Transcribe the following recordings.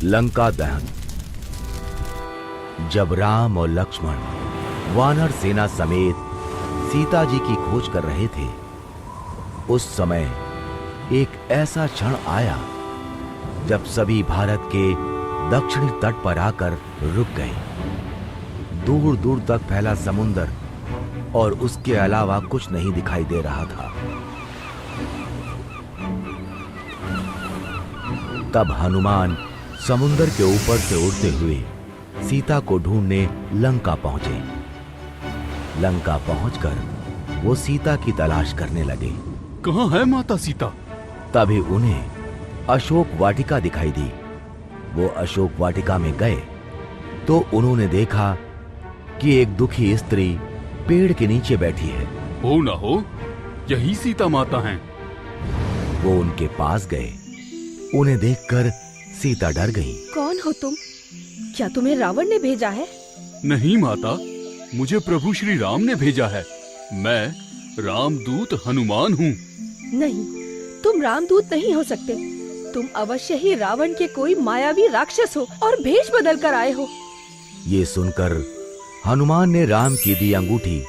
लंका दहन। जब राम और लक्ष्मण वानर सेना समेत सीता जी की खोज कर रहे थे, उस समय एक ऐसा क्षण आया जब सभी भारत के दक्षिणी तट पर आकर रुक गए। दूर दूर तक फैला समुद्र और उसके अलावा कुछ नहीं दिखाई दे रहा था। तब हनुमान समुद्र के ऊपर से उड़ते हुए सीता को ढूंढने लंका पहुंचे। लंका पहुंचकर वो सीता की तलाश करने लगे। कहाँ है माता सीता? तभी उन्हें अशोक वाटिका दिखाई दी। वो अशोक वाटिका में गए तो उन्होंने देखा कि एक दुखी स्त्री पेड़ के नीचे बैठी है। हो ना हो, यही सीता माता हैं। वो उनके पास गए। उन्हें देखकर सीता डर गई। कौन हो तुम? क्या तुम्हें रावण ने भेजा है? नहीं माता, मुझे प्रभु श्री राम ने भेजा है। मैं रामदूत हनुमान हूँ। नहीं, तुम रामदूत नहीं हो सकते। तुम अवश्य ही रावण के कोई मायावी राक्षस हो और भेष बदल कर आए हो। ये सुनकर हनुमान ने राम की दी अंगूठी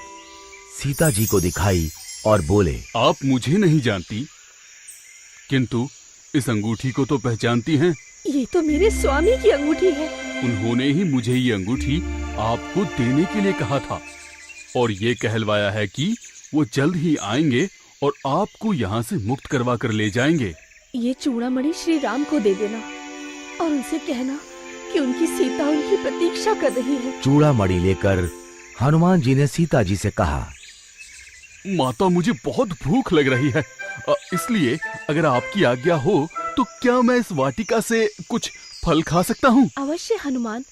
सीता जी को दिखाई और बोले, आप मुझे नहीं जानती, किंतु इस अंगूठी को तो पहचानती हैं। ये तो मेरे स्वामी की अंगूठी है। उन्होंने ही मुझे ये अंगूठी आपको देने के लिए कहा था और ये कहलवाया है कि वो जल्द ही आएंगे और आपको यहाँ से मुक्त करवा कर ले जाएंगे। ये चूड़ामणि श्री राम को दे देना और उनसे कहना कि उनकी सीता उनकी प्रतीक्षा कर रही है। चूड़ामणि लेकर हनुमान जी ने सीता जी से कहा, माता, मुझे बहुत भूख लग रही है, इसलिए अगर आपकी आज्ञा हो तो क्या मैं इस वाटिका से कुछ फल खा सकता हूँ? अवश्य हनुमान,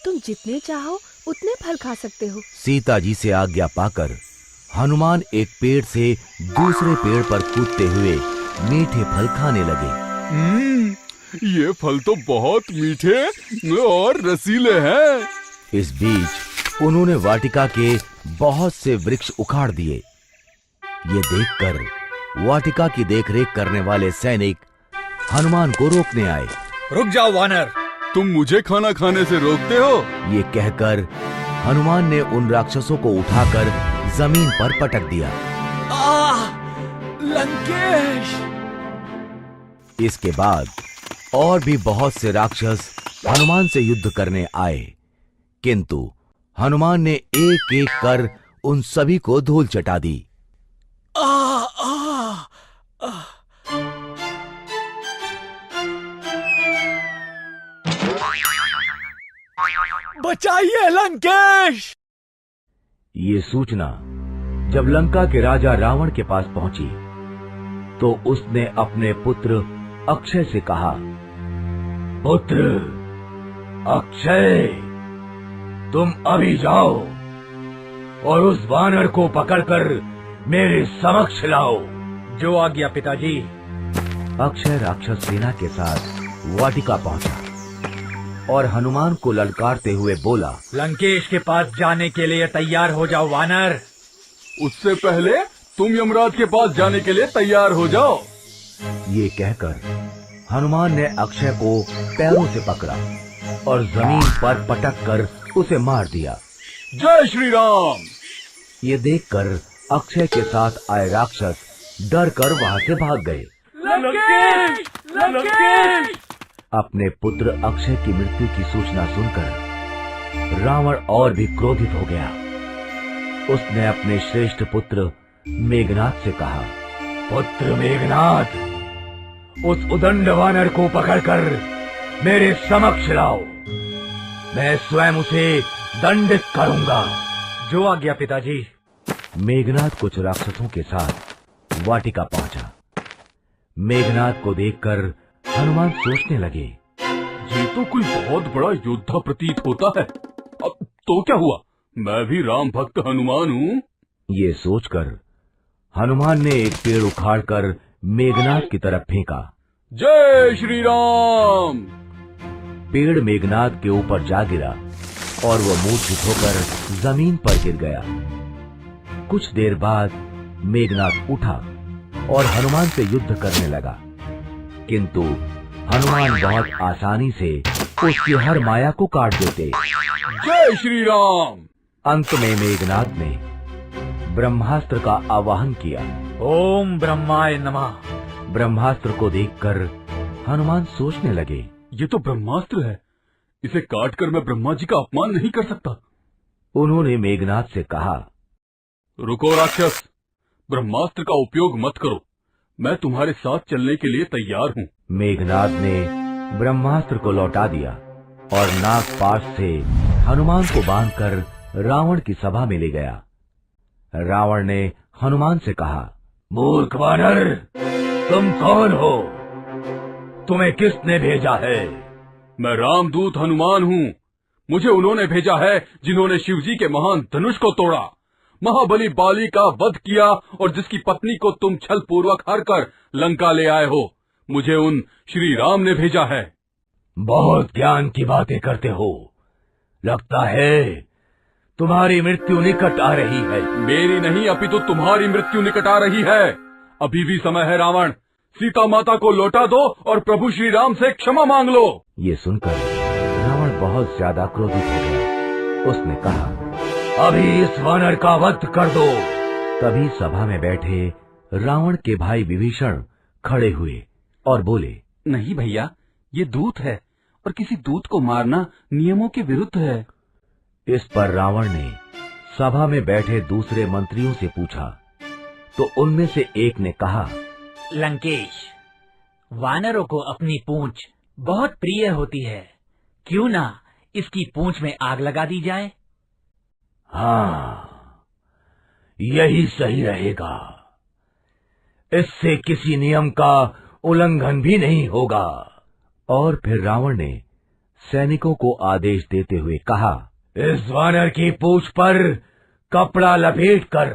तुम जितने चाहो उतने फल खा सकते हो। सीता जी से आज्ञा पाकर हनुमान एक पेड़ से दूसरे पेड़ पर कूदते हुए मीठे फल खाने लगे। ये फल तो बहुत मीठे और रसीले हैं। इस बीच उन्होंने वाटिका के बहुत से वृक्ष उखाड़ दिए। ये देखकर वाटिका की देखरेख करने वाले सैनिक हनुमान को रोकने आए। रुक जाओ वानर, तुम मुझे खाना खाने से रोकते हो? ये कहकर हनुमान ने उन राक्षसों को उठाकर जमीन पर पटक दिया। लंकेश! इसके बाद और भी बहुत से राक्षस हनुमान से युद्ध करने आए, किंतु हनुमान ने एक एक कर उन सभी को धूल चटा दी। बचाइए लंकेश! ये सूचना जब लंका के राजा रावण के पास पहुंची तो उसने अपने पुत्र अक्षय से कहा, पुत्र अक्षय, तुम अभी जाओ और उस वानर को पकड़कर मेरे समक्ष लाओ। जो आज्ञा पिताजी। अक्षय राक्षस सेना के साथ वाटिका पहुंचा और हनुमान को ललकारते हुए बोला, लंकेश के पास जाने के लिए तैयार हो जाओ वानर। उससे पहले तुम यमराज के पास जाने के लिए तैयार हो जाओ। ये कहकर हनुमान ने अक्षय को पैरों से पकड़ा और जमीन पर पटक कर उसे मार दिया। जय श्री राम! ये देखकर अक्षय के साथ आए राक्षस डर कर वहाँ से भाग गए। लंकेश! लंकेश! अपने पुत्र अक्षय की मृत्यु की सूचना सुनकर रावण और भी क्रोधित हो गया। उसने अपने श्रेष्ठ पुत्र मेघनाद से कहा, पुत्र मेघनाद, उस उदंड वानर को पकड़कर मेरे समक्ष लाओ। मैं स्वयं उसे दंडित करूंगा। जो आज्ञा पिताजी। मेघनाद कुछ राक्षसों के साथ वाटिका पहुंचा। मेघनाद को देखकर हनुमान सोचने लगे, ये तो कोई बहुत बड़ा योद्धा प्रतीत होता है। अब तो क्या हुआ, मैं भी राम भक्त हनुमान हूँ। ये सोचकर हनुमान ने एक पेड़ उखाड़कर मेघनाद की तरफ फेंका। जय श्री राम! पेड़ मेघनाद के ऊपर जा गिरा और वो मूर्छित होकर जमीन पर गिर गया। कुछ देर बाद मेघनाद उठा और हनुमान से युद्ध करने लगा, किंतु हनुमान बहुत आसानी से उसकी हर माया को काट देते। जय श्री राम। अंत में मेघनाद ने ब्रह्मास्त्र का आवाहन किया। ओम ब्रह्माय नमः। ब्रह्मास्त्र को देखकर हनुमान सोचने लगे, ये तो ब्रह्मास्त्र है, इसे काट कर मैं ब्रह्मा जी का अपमान नहीं कर सकता। उन्होंने मेघनाद से कहा, रुको राक्षस, ब्रह्मास्त्र का उपयोग मत करो, मैं तुम्हारे साथ चलने के लिए तैयार हूँ। मेघनाद ने ब्रह्मास्त्र को लौटा दिया और नागपाश से हनुमान को बांधकर रावण की सभा में ले गया। रावण ने हनुमान से कहा, मूर्ख वानर, तुम कौन हो? तुम्हें किसने भेजा है? मैं रामदूत हनुमान हूँ। मुझे उन्होंने भेजा है जिन्होंने शिवजी के महान धनुष को तोड़ा, महाबली बाली का वध किया और जिसकी पत्नी को तुम छल पूर्वक हर कर लंका ले आए हो। मुझे उन श्री राम ने भेजा है। बहुत ज्ञान की बातें करते हो। लगता है तुम्हारी मृत्यु निकट आ रही है। मेरी नहीं अपितु तुम्हारी मृत्यु निकट आ रही है। अभी भी समय है रावण, सीता माता को लौटा दो और प्रभु श्री राम से क्षमा मांग लो। ये सुनकर रावण बहुत ज्यादा क्रोधित हो गया। उसने कहा, अभी इस वानर का वध कर दो। तभी सभा में बैठे रावण के भाई विभीषण खड़े हुए और बोले, नहीं भैया, ये दूत है और किसी दूत को मारना नियमों के विरुद्ध है। इस पर रावण ने सभा में बैठे दूसरे मंत्रियों से पूछा तो उनमें से एक ने कहा, लंकेश, वानरों को अपनी पूंछ बहुत प्रिय होती है, क्यों ना इसकी पूंछ में आग लगा दी जाए? हाँ, यही सही रहेगा। इससे किसी नियम का उल्लंघन भी नहीं होगा। और फिर रावण ने सैनिकों को आदेश देते हुए कहा, इस वानर की पूंछ पर कपड़ा लपेटकर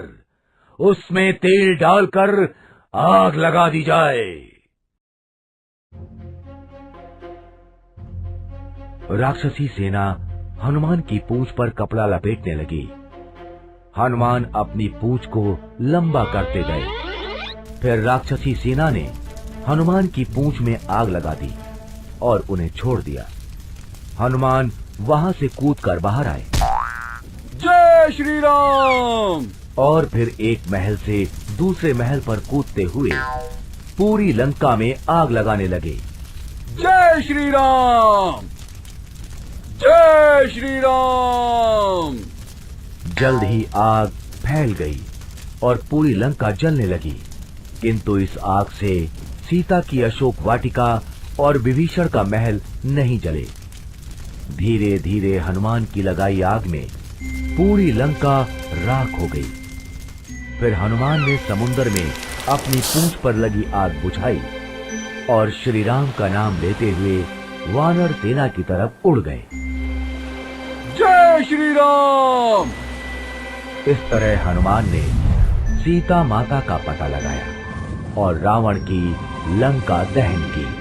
उसमें तेल डालकर आग लगा दी जाए। राक्षसी सेना हनुमान की पूंछ पर कपड़ा लपेटने लगी। हनुमान अपनी पूंछ को लंबा करते गए। फिर राक्षसी सेना ने हनुमान की पूंछ में आग लगा दी और उन्हें छोड़ दिया। हनुमान वहां से कूदकर बाहर आए। जय श्री राम। और फिर एक महल से दूसरे महल पर कूदते हुए पूरी लंका में आग लगाने लगे। जय श्री राम, जय श्री राम। जल्द ही आग फैल गई और पूरी लंका जलने लगी। किंतु इस आग से सीता की अशोक वाटिका और विभीषण का महल नहीं जले। धीरे धीरे हनुमान की लगाई आग में पूरी लंका राख हो गई। फिर हनुमान ने समुद्र में अपनी पूंछ पर लगी आग बुझाई और श्री राम का नाम लेते हुए वानर सेना की तरफ उड़ गए। जय श्री राम। इस तरह हनुमान ने सीता माता का पता लगाया और रावण की लंका दहन की।